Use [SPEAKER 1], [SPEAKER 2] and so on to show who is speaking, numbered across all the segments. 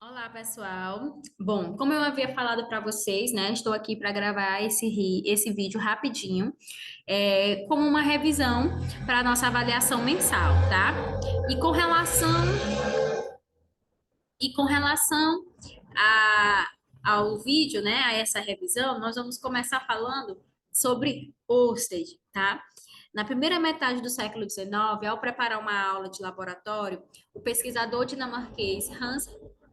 [SPEAKER 1] Olá, pessoal. Bom, como eu havia falado para vocês, né, estou aqui para gravar esse vídeo rapidinho, como uma revisão para a nossa avaliação mensal, tá? E com relação, e com relação a- ao vídeo, né, a essa revisão, nós vamos começar falando sobre Oersted, tá? Na primeira metade do século XIX, ao preparar uma aula de laboratório, o pesquisador dinamarquês Hans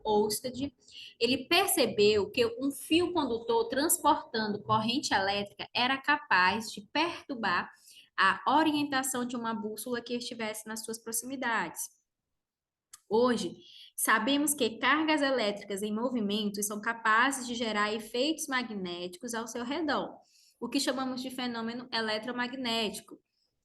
[SPEAKER 1] Oersted, ele percebeu que um fio condutor transportando corrente elétrica era capaz de perturbar a orientação de uma bússola que estivesse nas suas proximidades. Hoje, sabemos que cargas elétricas em movimento são capazes de gerar efeitos magnéticos ao seu redor, o que chamamos de fenômeno eletromagnético.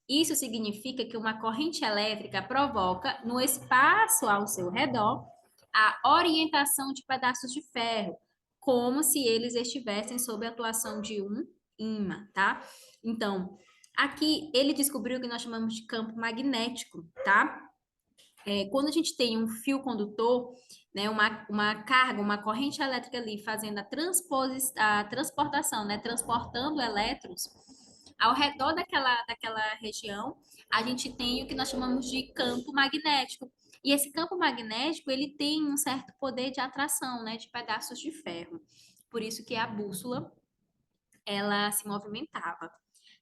[SPEAKER 1] Isso significa que uma corrente elétrica provoca, no espaço ao seu redor, a orientação de pedaços de ferro, como se eles estivessem sob a atuação de um ímã, tá? Então, aqui ele descobriu o que nós chamamos de campo magnético, tá? Quando a gente tem um fio condutor, né, uma carga, uma corrente elétrica ali fazendo a transportação, né, transportando elétrons, ao redor daquela região, a gente tem o que nós chamamos de campo magnético. E esse campo magnético, ele tem um certo poder de atração, né, de pedaços de ferro. Por isso que a bússola, ela se movimentava,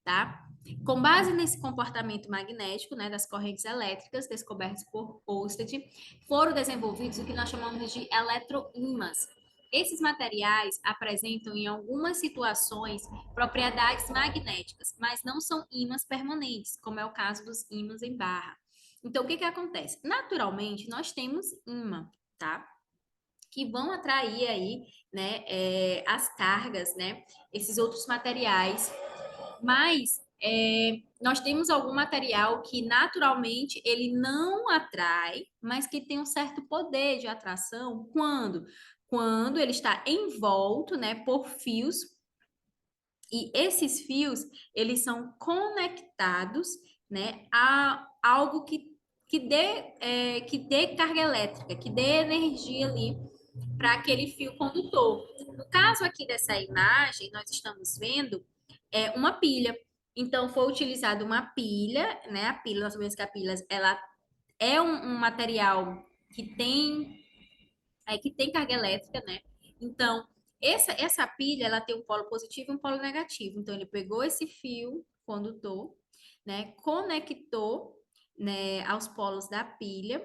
[SPEAKER 1] tá? Com base nesse comportamento magnético, né, das correntes elétricas descobertas por Oersted, foram desenvolvidos o que nós chamamos de eletroímãs. Esses materiais apresentam em algumas situações propriedades magnéticas, mas não são ímãs permanentes, como é o caso dos ímãs em barra. Então, o que que acontece? Naturalmente, nós temos ímã, tá? Que vão atrair aí, né, as cargas, né, esses outros materiais, mas nós temos algum material que naturalmente ele não atrai, mas que tem um certo poder de atração quando ele está envolto, né, por fios e esses fios eles são conectados, né, a algo que dê carga elétrica, que dê energia ali para aquele fio condutor. No caso aqui dessa imagem, nós estamos vendo uma pilha. Então, foi utilizada uma pilha, né? A pilha, nós sabemos que a pilha, ela é um material que tem carga elétrica, né? Então, essa pilha, ela tem um polo positivo e um polo negativo. Então, ele pegou esse fio condutor, né? Conectou, né, aos polos da pilha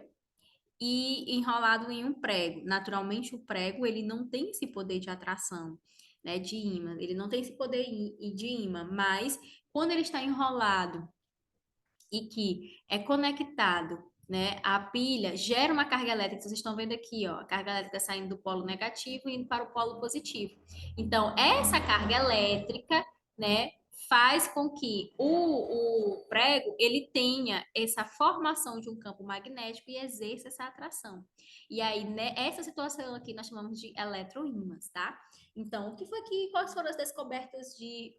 [SPEAKER 1] e enrolado em um prego. Naturalmente, o prego ele não tem esse poder de atração, né, de ímã. Ele não tem esse poder de ímã, mas quando ele está enrolado e que é conectado, né, a pilha gera uma carga elétrica. Vocês estão vendo aqui, ó, a carga elétrica saindo do polo negativo e indo para o polo positivo. Então, essa carga elétrica, né, faz com que o prego ele tenha essa formação de um campo magnético e exerça essa atração. E aí, né, essa situação aqui nós chamamos de eletroímãs, tá? Então, quais foram as descobertas de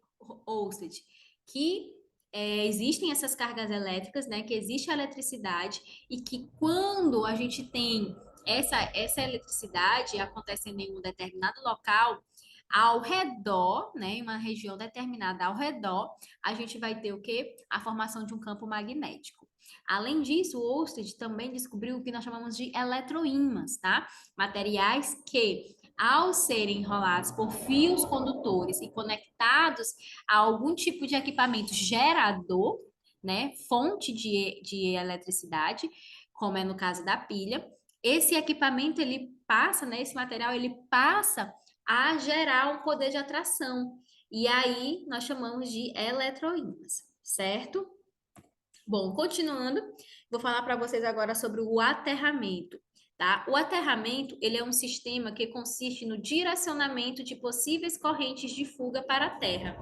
[SPEAKER 1] Oersted? Que existem essas cargas elétricas, né? Que existe a eletricidade e que quando a gente tem essa eletricidade acontecendo em um determinado local, ao redor, né, em uma região determinada ao redor, a gente vai ter o quê? A formação de um campo magnético. Além disso, o Oersted também descobriu o que nós chamamos de eletroímãs, tá? Materiais que, ao serem enrolados por fios condutores e conectados a algum tipo de equipamento gerador, né, fonte de eletricidade, como é no caso da pilha, esse equipamento ele passa, né, esse material ele passa a gerar um poder de atração. E aí nós chamamos de eletroímãs, certo? Bom, continuando, vou falar para vocês agora sobre o aterramento, tá? O aterramento, ele é um sistema que consiste no direcionamento de possíveis correntes de fuga para a Terra.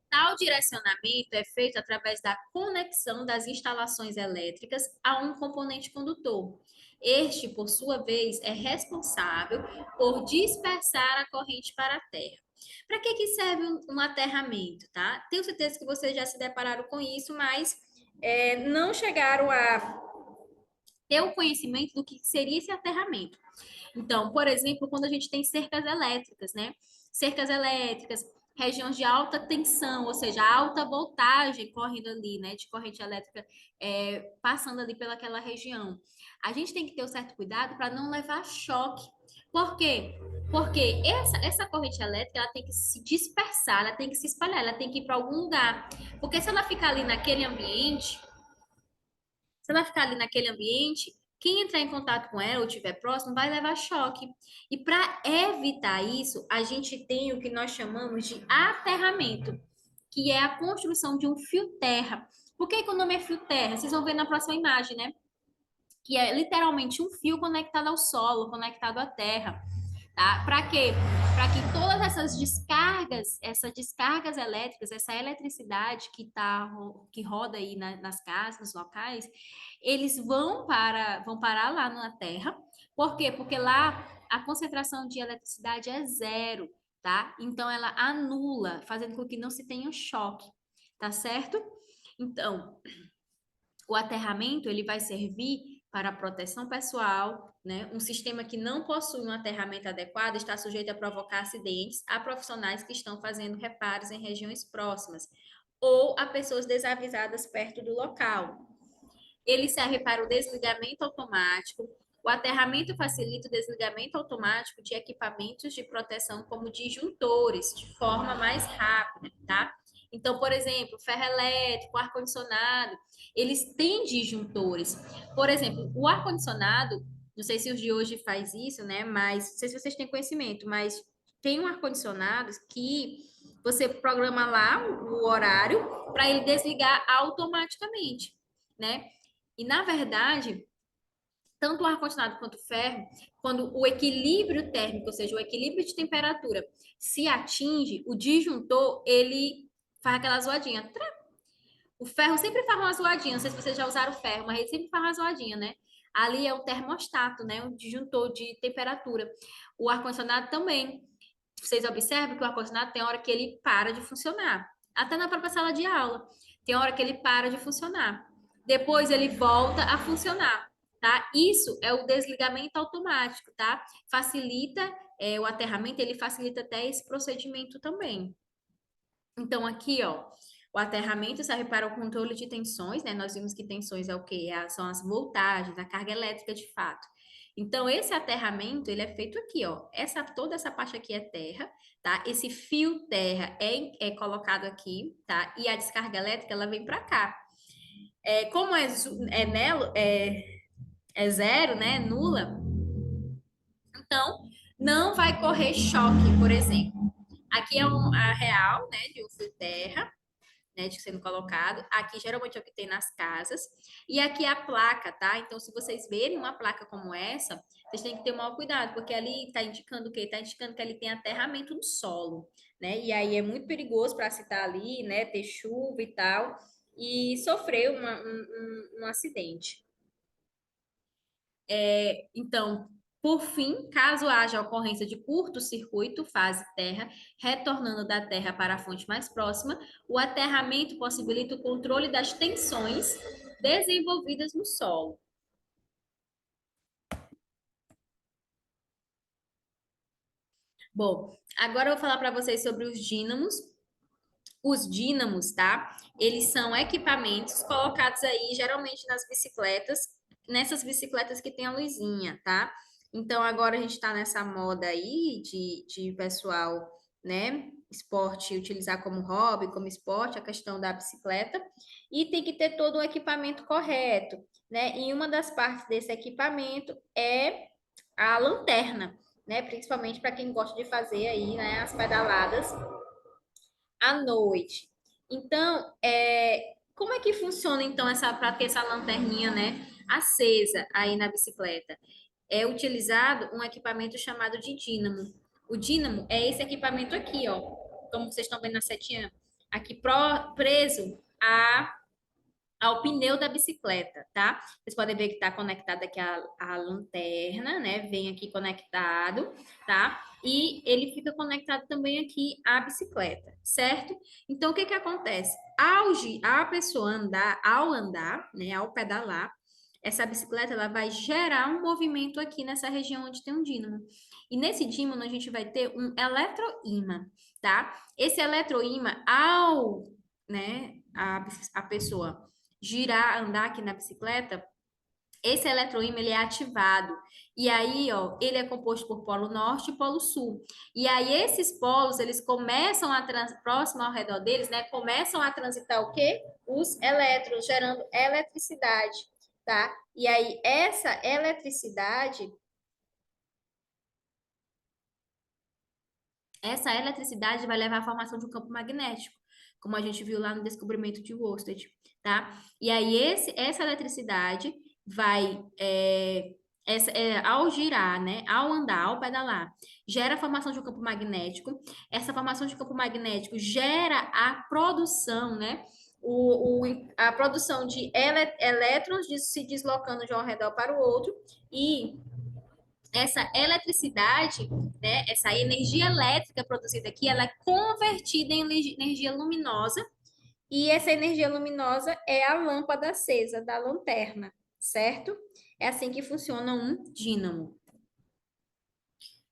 [SPEAKER 1] Tal direcionamento é feito através da conexão das instalações elétricas a um componente condutor. Este, por sua vez, é responsável por dispersar a corrente para a Terra. Para que serve um aterramento, tá? Tenho certeza que vocês já se depararam com isso, mas não chegaram ter o conhecimento do que seria esse aterramento. Então, por exemplo, quando a gente tem cercas elétricas, né? Cercas elétricas, regiões de alta tensão, ou seja, alta voltagem correndo ali, né? De corrente elétrica passando ali pelaquela região. A gente tem que ter um certo cuidado para não levar choque. Por quê? Porque essa corrente elétrica ela tem que se dispersar, ela tem que se espalhar, ela tem que ir para algum lugar. Porque se ela ficar ali naquele ambiente, se ela ficar ali naquele ambiente, quem entrar em contato com ela ou estiver próximo vai levar choque. E para evitar isso, a gente tem o que nós chamamos de aterramento, que é a construção de um fio-terra. Por que o nome é fio-terra? Vocês vão ver na próxima imagem, né? Que é literalmente um fio conectado ao solo, conectado à terra. Tá? Para quê? Para que todas essas descargas elétricas, essa eletricidade que roda aí nas casas, nos locais, eles vão parar lá na Terra. Por quê? Porque lá a concentração de eletricidade é zero, tá? Então ela anula, fazendo com que não se tenha um choque, tá certo? Então, o aterramento ele vai servir para a proteção pessoal, né? Um sistema que não possui um aterramento adequado está sujeito a provocar acidentes a profissionais que estão fazendo reparos em regiões próximas ou a pessoas desavisadas perto do local. Ele serve para o desligamento automático. O aterramento facilita o desligamento automático de equipamentos de proteção como disjuntores, de forma mais rápida, tá? Então, por exemplo, ferro elétrico, ar-condicionado, eles têm disjuntores. Por exemplo, o ar-condicionado, não sei se os de hoje faz isso, né? Mas não sei se vocês têm conhecimento, mas tem um ar-condicionado que você programa lá o horário para ele desligar automaticamente, né? E, na verdade, tanto o ar-condicionado quanto o ferro, quando o equilíbrio térmico, ou seja, o equilíbrio de temperatura, se atinge, o disjuntor, ele faz aquela zoadinha. O ferro sempre faz uma zoadinha, não sei se vocês já usaram ferro, mas ele sempre faz uma zoadinha, né? Ali é o termostato, né? O disjuntor de temperatura. O ar-condicionado também. Vocês observam que o ar-condicionado tem hora que ele para de funcionar. Até na própria sala de aula. Tem hora que ele para de funcionar. Depois ele volta a funcionar, tá? Isso é o desligamento automático, tá? Facilita, o aterramento, ele facilita até esse procedimento também. Então, aqui, ó, o aterramento serve para o controle de tensões, né? Nós vimos que tensões é o quê? São as voltagens, a carga elétrica de fato. Então, esse aterramento, ele é feito aqui, ó. Toda essa parte aqui é terra, tá? Esse fio terra é colocado aqui, tá? E a descarga elétrica, ela vem para cá. Como é zero, né? Nula, então não vai correr choque, por exemplo. Aqui é a real, né? De um fio terra, né, de sendo colocado. Aqui geralmente é o que tem nas casas. E aqui é a placa, tá? Então, se vocês verem uma placa como essa, vocês têm que ter o maior cuidado, porque ali está indicando o quê? Está indicando que ali tem aterramento no solo, né? E aí é muito perigoso para se estar ali, né? Ter chuva e tal, e sofrer um acidente. Então, por fim, caso haja ocorrência de curto-circuito, fase terra, retornando da terra para a fonte mais próxima, o aterramento possibilita o controle das tensões desenvolvidas no solo. Bom, agora eu vou falar para vocês sobre os dínamos. Os dínamos, tá? Eles são equipamentos colocados aí geralmente nas bicicletas, nessas bicicletas que tem a luzinha, tá? Então agora a gente tá nessa moda aí de pessoal, né? Esporte, utilizar como hobby, como esporte, a questão da bicicleta, e tem que ter todo o equipamento correto, né? E uma das partes desse equipamento é a lanterna, né? Principalmente para quem gosta de fazer aí, né, as pedaladas à noite. Então, como é que funciona então essa para ter essa lanterninha, né, acesa aí na bicicleta? É utilizado um equipamento chamado de dínamo. O dínamo é esse equipamento aqui, ó, como vocês estão vendo na setinha, aqui preso ao pneu da bicicleta, tá? Vocês podem ver que está conectado aqui a lanterna, né? Vem aqui conectado, tá? E ele fica conectado também aqui à bicicleta, certo? Então, o que que acontece? A pessoa ao andar, né? Ao pedalar, essa bicicleta ela vai gerar um movimento aqui nessa região onde tem um dínamo. E nesse dínamo a gente vai ter um eletroímã, tá? Esse eletroímã, ao, né, a pessoa girar, andar aqui na bicicleta, esse eletroímã ele é ativado. E aí, ó, ele é composto por polo norte e polo sul. E aí esses polos, eles começam a próximo ao redor deles, né, começam a transitar o quê? Os elétrons, gerando eletricidade, tá? E aí essa eletricidade vai levar à formação de um campo magnético, como a gente viu lá no descobrimento de Worsted, tá? E aí essa eletricidade vai, ao girar, né, ao andar, ao pedalar, gera a formação de um campo magnético. Essa formação de campo magnético gera a produção, né, a produção de elétrons se deslocando de um ao redor para o outro e essa eletricidade, né, essa energia elétrica produzida aqui, ela é convertida em energia luminosa, e essa energia luminosa é a lâmpada acesa da lanterna, certo? É assim que funciona um dínamo.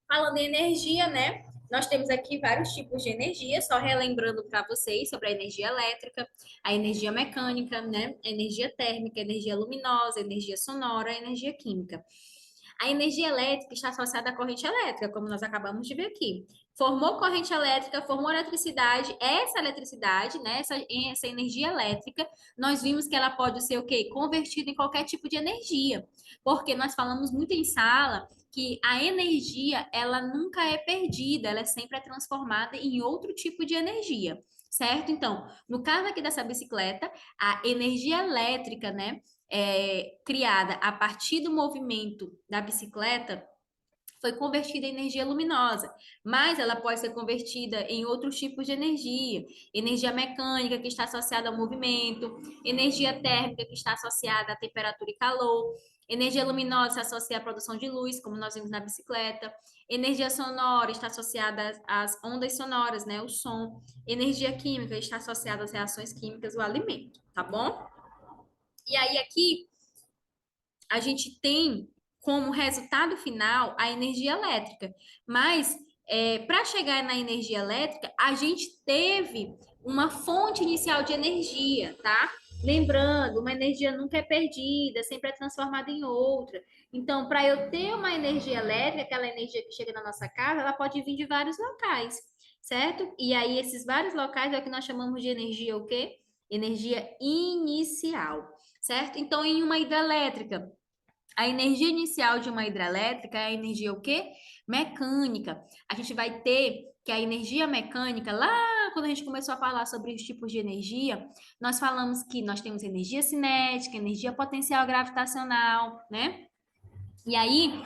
[SPEAKER 1] Falando em energia, né? Nós temos aqui vários tipos de energia, só relembrando para vocês sobre a energia elétrica, a energia mecânica, né? A energia térmica, a energia luminosa, a energia sonora, a energia química. A energia elétrica está associada à corrente elétrica, como nós acabamos de ver aqui. Formou corrente elétrica, formou eletricidade, né? Essa energia elétrica, nós vimos que ela pode ser o quê? Convertida em qualquer tipo de energia. Porque nós falamos muito em sala que a energia, ela nunca é perdida, ela é sempre transformada em outro tipo de energia. Certo? Então, no caso aqui dessa bicicleta, a energia elétrica, né, criada a partir do movimento da bicicleta foi convertida em energia luminosa, mas ela pode ser convertida em outros tipos de energia. Energia mecânica, que está associada ao movimento, energia térmica, que está associada à temperatura e calor, energia luminosa se associa à produção de luz, como nós vimos na bicicleta, energia sonora está associada às ondas sonoras, né, o som, energia química está associada às reações químicas do alimento, tá bom? E aí aqui a gente tem como resultado final a energia elétrica. Mas para chegar na energia elétrica, a gente teve uma fonte inicial de energia, tá? Lembrando, uma energia nunca é perdida, sempre é transformada em outra. Então, para eu ter uma energia elétrica, aquela energia que chega na nossa casa, ela pode vir de vários locais, certo? E aí, esses vários locais é o que nós chamamos de energia o quê? Energia inicial, certo? Então, em uma hidrelétrica, a energia inicial de uma hidrelétrica é a energia o quê? Mecânica. A gente vai ter que a energia mecânica, lá quando a gente começou a falar sobre os tipos de energia, nós falamos que nós temos energia cinética, energia potencial gravitacional, né? E aí,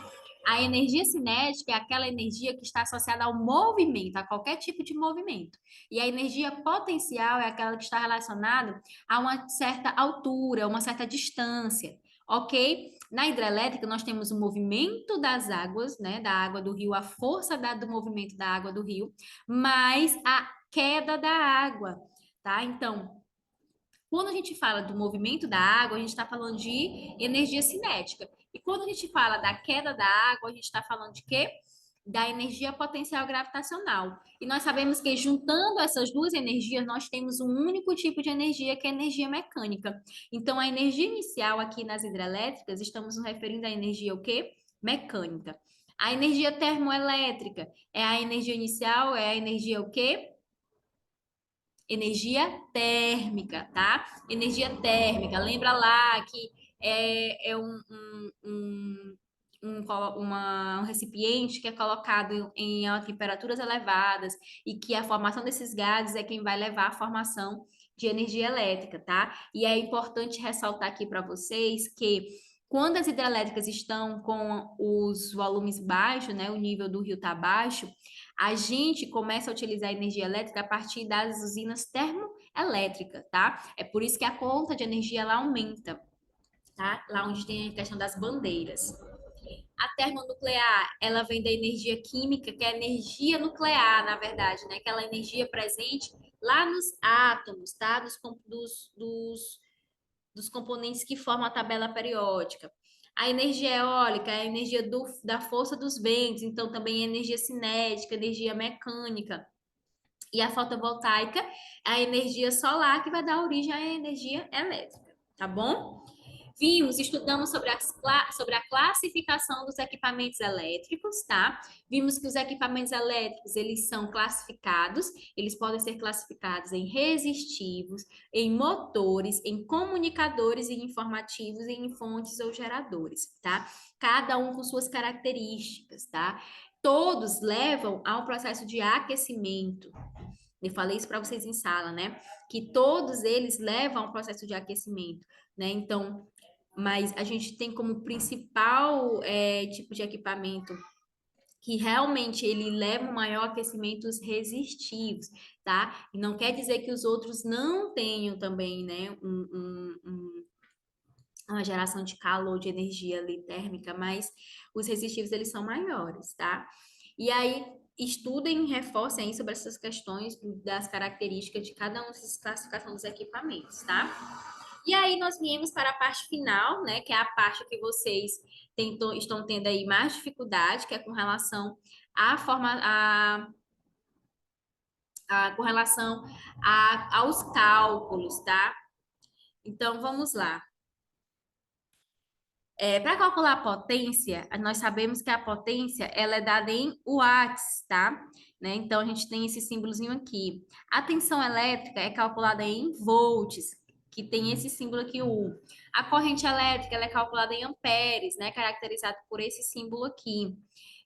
[SPEAKER 1] a energia cinética é aquela energia que está associada ao movimento, a qualquer tipo de movimento. E a energia potencial é aquela que está relacionada a uma certa altura, uma certa distância, ok? Na hidrelétrica, nós temos o movimento das águas, né, da água do rio, a força do movimento da água do rio, mais a queda da água, tá? Então, quando a gente fala do movimento da água, a gente está falando de energia cinética. E quando a gente fala da queda da água, a gente está falando de quê? Da energia potencial gravitacional. E nós sabemos que juntando essas duas energias, nós temos um único tipo de energia, que é a energia mecânica. Então, a energia inicial aqui nas hidrelétricas, estamos nos referindo à energia o quê? Mecânica. A energia termoelétrica é a energia inicial, é a energia o quê? Energia térmica, tá? Energia térmica. Lembra lá que é um recipiente que é colocado em temperaturas elevadas e que a formação desses gases é quem vai levar à formação de energia elétrica, tá? E é importante ressaltar aqui para vocês que quando as hidrelétricas estão com os volumes baixos, né, o nível do rio está baixo, a gente começa a utilizar a energia elétrica a partir das usinas termoelétricas, tá? É por isso que a conta de energia ela aumenta, tá? Lá onde tem a questão das bandeiras. A termonuclear, ela vem da energia química, que é a energia nuclear, na verdade, né? Aquela energia presente lá nos átomos, tá? Dos dos componentes que formam a tabela periódica. A energia eólica é a energia da força dos ventos, então também é energia cinética, energia mecânica. E a fotovoltaica é a energia solar que vai dar origem à energia elétrica, tá bom? Estudamos sobre a classificação dos equipamentos elétricos, tá? Vimos que os equipamentos elétricos, eles são classificados, eles podem ser classificados em resistivos, em motores, em comunicadores e informativos e em fontes ou geradores, tá? Cada um com suas características, tá? Todos levam a um processo de aquecimento. Eu falei isso para vocês em sala, né? Que todos eles levam a um processo de aquecimento, né? Então, mas a gente tem como principal tipo de equipamento que realmente ele leva um maior aquecimento os resistivos, tá? E não quer dizer que os outros não tenham também, né, uma geração de calor, de energia ali térmica, mas os resistivos eles são maiores, tá? E aí estudem, reforcem aí sobre essas questões das características de cada um dessas classificações dos equipamentos, tá? E aí nós viemos para a parte final, né, que é a parte que vocês estão tendo aí mais dificuldade, que é com relação à forma, com relação aos cálculos, tá? Então vamos lá. Para calcular a potência, nós sabemos que a potência ela é dada em watts, tá? Né? Então a gente tem esse símbolozinho aqui. A tensão elétrica é calculada em volts, que tem esse símbolo aqui, o U. A corrente elétrica ela é calculada em amperes, né? Caracterizado por esse símbolo aqui,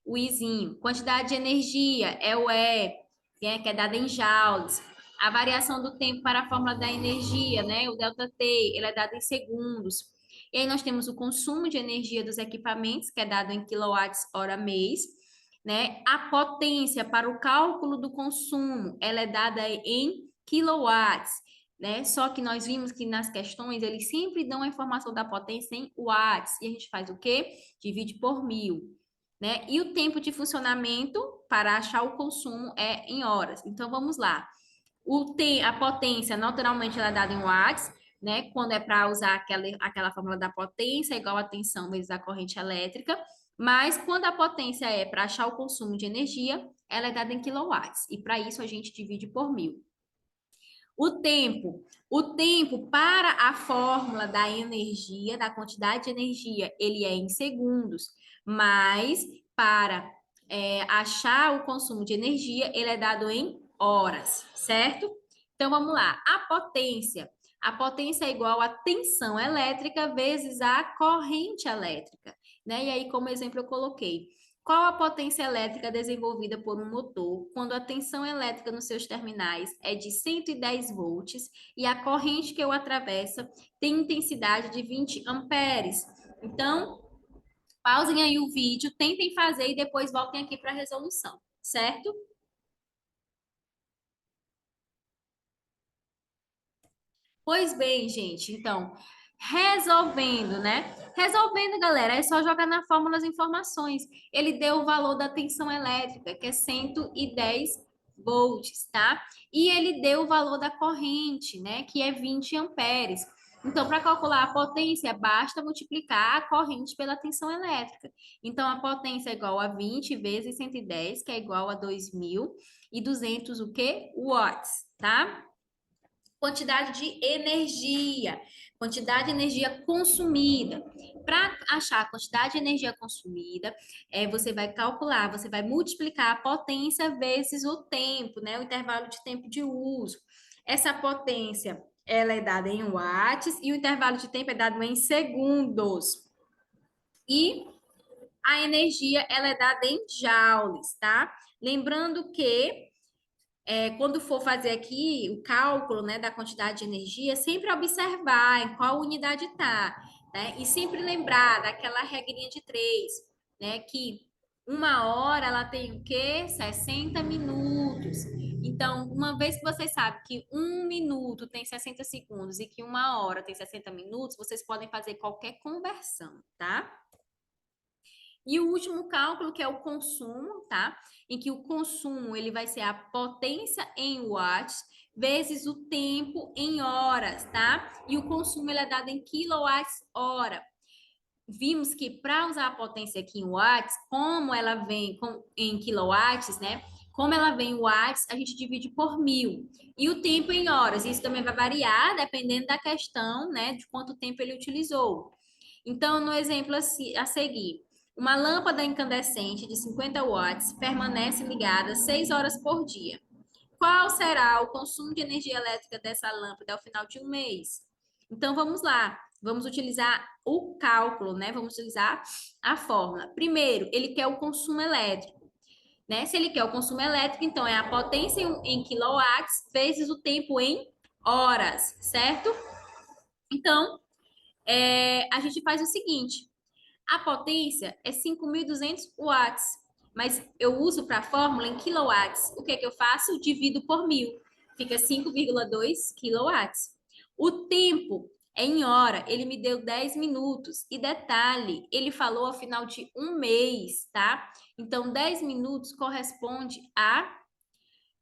[SPEAKER 1] o Izinho. Quantidade de energia é o E, né? Que é dada em joules. A variação do tempo para a fórmula da energia, né? O delta T, ele é dado em segundos. E aí nós temos o consumo de energia dos equipamentos, que é dado em quilowatts-hora mês, né? A potência para o cálculo do consumo, ela é dada em quilowatts, né? Só que nós vimos que nas questões eles sempre dão a informação da potência em watts, e a gente faz o quê? Divide por 1000, né? E o tempo de funcionamento para achar o consumo é em horas. Então vamos lá. A potência, naturalmente, ela é dada em watts, né? Quando é para usar aquela fórmula da potência, é igual a tensão vezes a corrente elétrica. Mas quando a potência é para achar o consumo de energia, ela é dada em quilowatts. E para isso a gente divide por 1000. O tempo para a fórmula da energia, da quantidade de energia, ele é em segundos. Mas para achar o consumo de energia, ele é dado em horas, certo? Então vamos lá. A potência. A potência é igual a tensão elétrica vezes a corrente elétrica, né? E aí, como exemplo, eu coloquei. Qual a potência elétrica desenvolvida por um motor quando a tensão elétrica nos seus terminais é de 110 volts e a corrente que o atravessa tem intensidade de 20 amperes? Então, pausem aí o vídeo, tentem fazer e depois voltem aqui para a resolução, certo? Pois bem, gente, então, resolvendo, né? Resolvendo, galera, é só jogar na fórmula as informações. Ele deu o valor da tensão elétrica, que é 110 volts, tá? E ele deu o valor da corrente, né, que é 20 amperes. Então, para calcular a potência, basta multiplicar a corrente pela tensão elétrica. Então, a potência é igual a 20 vezes 110, que é igual a 2.200 o quê? Watts, tá? Quantidade de energia consumida. Para achar a quantidade de energia consumida, você vai calcular, você vai multiplicar a potência vezes o tempo, né? O intervalo de tempo de uso. Essa potência, ela é dada em watts e o intervalo de tempo é dado em segundos. E a energia, ela é dada em joules, tá? Lembrando que quando for fazer aqui o cálculo, né, da quantidade de energia, sempre observar em qual unidade está, né? E sempre lembrar daquela regrinha de 3, né? Que uma hora ela tem o quê? 60 minutos. Então, uma vez que vocês sabem que um minuto tem 60 segundos e que uma hora tem 60 minutos, vocês podem fazer qualquer conversão, tá? E o último cálculo, que é o consumo, tá? Em que o consumo ele vai ser a potência em watts vezes o tempo em horas, tá? E o consumo ele é dado em quilowatts-hora. Vimos que para usar a potência aqui em watts, como ela vem em quilowatts, né? Como ela vem em watts, a gente divide por 1.000. E o tempo em horas, isso também vai variar dependendo da questão, né? De quanto tempo ele utilizou. Então, no exemplo a seguir, uma lâmpada incandescente de 50 watts permanece ligada 6 horas por dia. Qual será o consumo de energia elétrica dessa lâmpada ao final de um mês? Então, vamos lá. Vamos utilizar o cálculo, né? Vamos utilizar a fórmula. Primeiro, ele quer o consumo elétrico, né? Se ele quer o consumo elétrico, então é a potência em quilowatts vezes o tempo em horas, certo? Então, a gente faz o seguinte: a potência é 5.200 watts, mas eu uso para a fórmula em quilowatts. O que é que eu faço? Divido por 1.000, fica 5,2 quilowatts. O tempo é em hora, ele me deu 10 minutos. E detalhe, ele falou ao final de um mês, tá? Então, 10 minutos corresponde a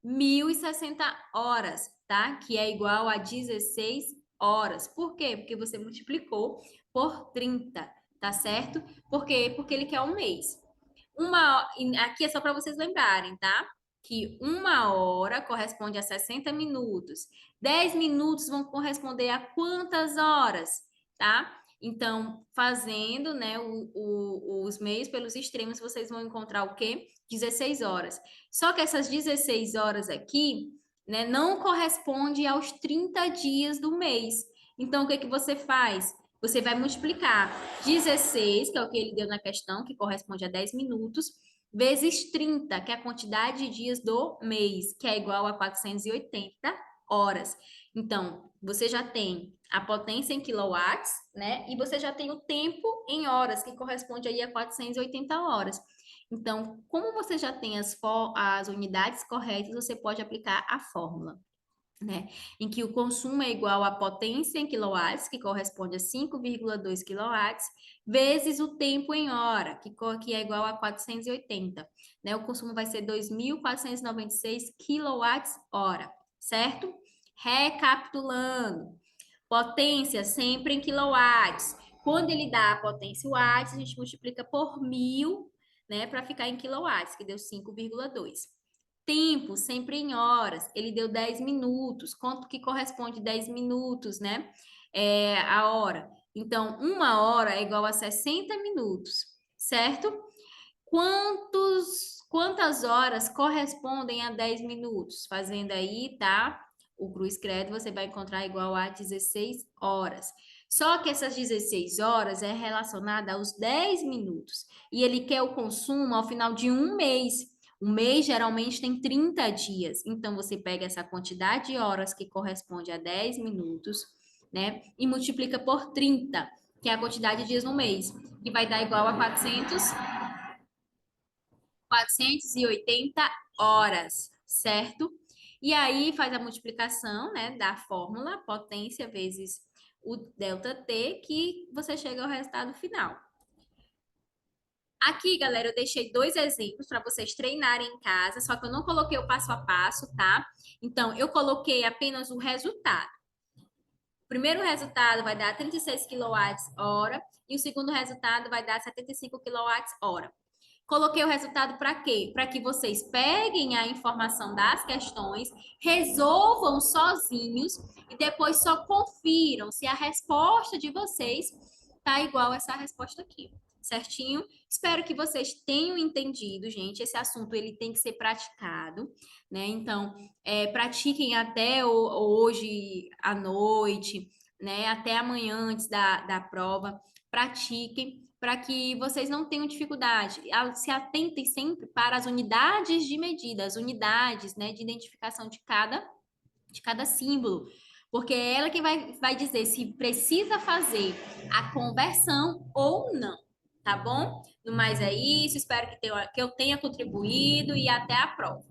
[SPEAKER 1] 1.060 horas, tá? Que é igual a 16 horas. Por quê? Porque você multiplicou por 30, tá certo? Por quê? Porque ele quer um mês. Aqui é só para vocês lembrarem, tá? Que uma hora corresponde a 60 minutos. 10 minutos vão corresponder a quantas horas, tá? Então, fazendo, né, os meios pelos extremos, vocês vão encontrar o quê? 16 horas. Só que essas 16 horas aqui, né, não corresponde aos 30 dias do mês. Então, o que que você faz? Você vai multiplicar 16, que é o que ele deu na questão, que corresponde a 10 minutos, vezes 30, que é a quantidade de dias do mês, que é igual a 480 horas. Então, você já tem a potência em quilowatts, né? E você já tem o tempo em horas, que corresponde aí a 480 horas. Então, como você já tem as unidades corretas, você pode aplicar a fórmula, né? Em que o consumo é igual à potência em quilowatts, que corresponde a 5,2 quilowatts, vezes o tempo em hora, que é igual a 480, né? O consumo vai ser 2.496 quilowatts-hora, certo? Recapitulando, potência sempre em quilowatts. Quando ele dá a potência watts, a gente multiplica por 1.000, né, para ficar em quilowatts, que deu 5,2. Tempo, sempre em horas. Ele deu 10 minutos. Quanto que corresponde 10 minutos, né? A hora. Então, uma hora é igual a 60 minutos, certo? Quantas horas correspondem a 10 minutos? Fazendo aí, tá? O cruz credo você vai encontrar igual a 16 horas. Só que essas 16 horas é relacionada aos 10 minutos. E ele quer o consumo ao final de um mês. Um mês geralmente tem 30 dias. Então, você pega essa quantidade de horas que corresponde a 10 minutos, né? E multiplica por 30, que é a quantidade de dias no mês. Que vai dar igual a 480 horas, certo? E aí faz a multiplicação, né, da fórmula potência vezes o ΔT, que você chega ao resultado final. Aqui, galera, eu deixei dois exemplos para vocês treinarem em casa, só que eu não coloquei o passo a passo, tá? Então, eu coloquei apenas o resultado. O primeiro resultado vai dar 36 kWh e o segundo resultado vai dar 75 kWh. Coloquei o resultado para quê? Para que vocês peguem a informação das questões, resolvam sozinhos e depois só confiram se a resposta de vocês tá igual a essa resposta aqui. Certinho? Espero que vocês tenham entendido, gente. Esse assunto ele tem que ser praticado, né? Então, pratiquem até hoje à noite, né? Até amanhã antes da prova. Pratiquem para que vocês não tenham dificuldade. Se atentem sempre para as unidades de medida, as unidades, né, de identificação de cada símbolo, porque é ela que vai dizer se precisa fazer a conversão ou não, tá bom? No mais é isso, espero que eu tenha contribuído e até a próxima.